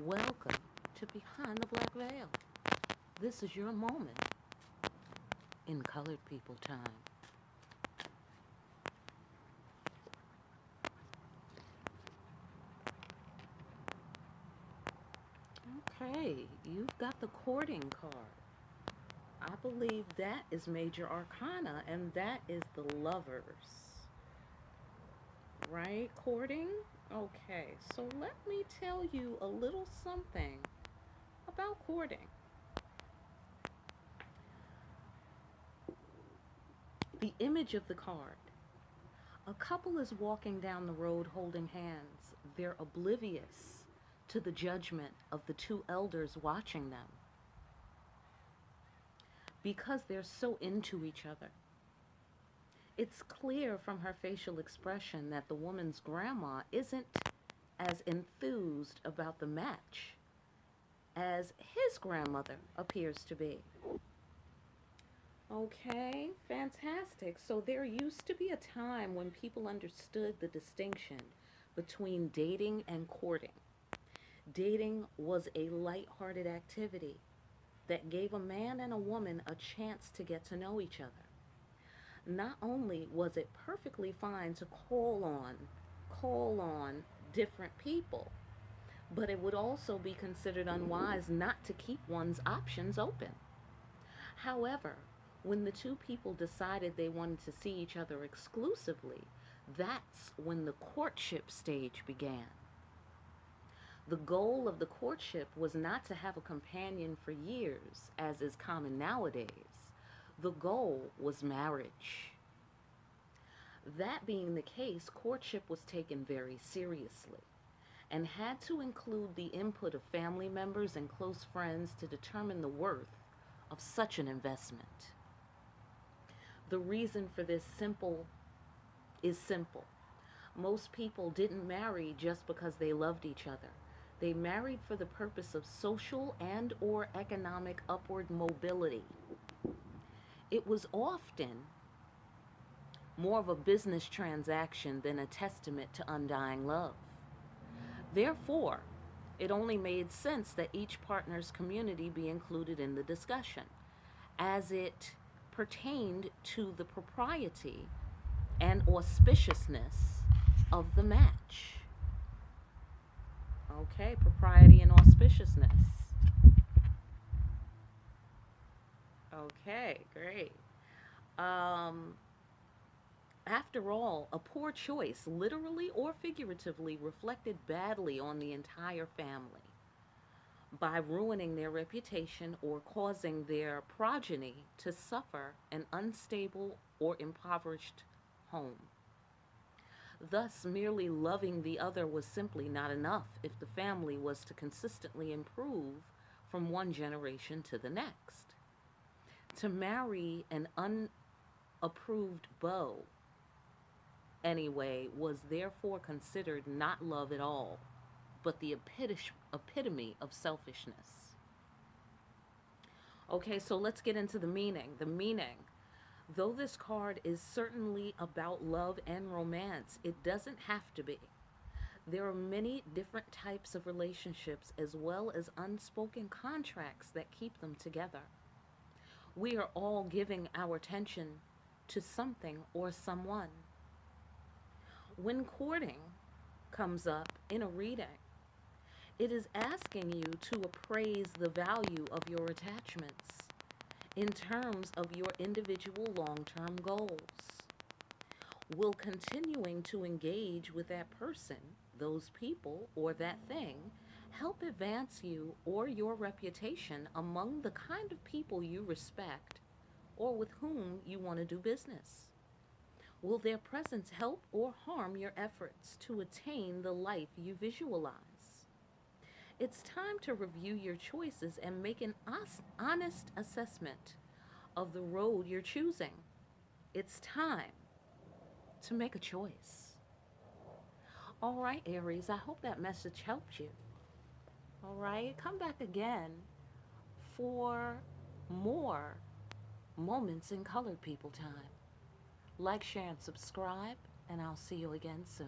Welcome to Behind the Black Veil. This is your moment in colored people time. Okay, you've got the courting card. I believe that is major arcana, and that is the lovers. Right? Courting? Okay, so let me tell you a little something about courting. The image of the card. A couple is walking down the road holding hands. They're oblivious to the judgment of the two elders watching them because they're so into each other. It's clear from her facial expression that the woman's grandma isn't as enthused about the match as his grandmother appears to be. Okay, fantastic. So there used to be a time when people understood the distinction between dating and courting. Dating was a light-hearted activity that gave a man and a woman a chance to get to know each other. Not only was it perfectly fine to call on different people, but it would also be considered unwise not to keep one's options open. However, when the two people decided they wanted to see each other exclusively, that's when the courtship stage began. The goal of the courtship was not to have a companion for years, as is common nowadays. The goal was marriage. That being the case, courtship was taken very seriously and had to include the input of family members and close friends to determine the worth of such an investment. The reason for this is simple. Most people didn't marry just because they loved each other. They married for the purpose of social and or economic upward mobility. It was often more of a business transaction than a testament to undying love. Therefore, it only made sense that each partner's community be included in the discussion, as it pertained to the propriety and auspiciousness of the match. Okay, propriety and auspiciousness. Okay, great. After all, a poor choice, literally or figuratively, reflected badly on the entire family by ruining their reputation or causing their progeny to suffer an unstable or impoverished home. Thus, merely loving the other was simply not enough if the family was to consistently improve from one generation to the next. To marry an unapproved beau, anyway, was therefore considered not love at all, but the epitome of selfishness. Okay, so let's get into the meaning. The meaning. Though this card is certainly about love and romance, it doesn't have to be. There are many different types of relationships as well as unspoken contracts that keep them together. We are all giving our attention to something or someone. When courting comes up in a reading, it is asking you to appraise the value of your attachments in terms of your individual long-term goals. Will continuing to engage with that person, those people, or that thing help advance you or your reputation among the kind of people you respect or with whom you want to do business? Will their presence help or harm your efforts to attain the life you visualize? It's time to review your choices and make an honest assessment of the road you're choosing. It's time to make a choice. All right, Aries, I hope that message helped you. All right, come back again for more moments in colored people time. Like, share, and subscribe, and I'll see you again soon.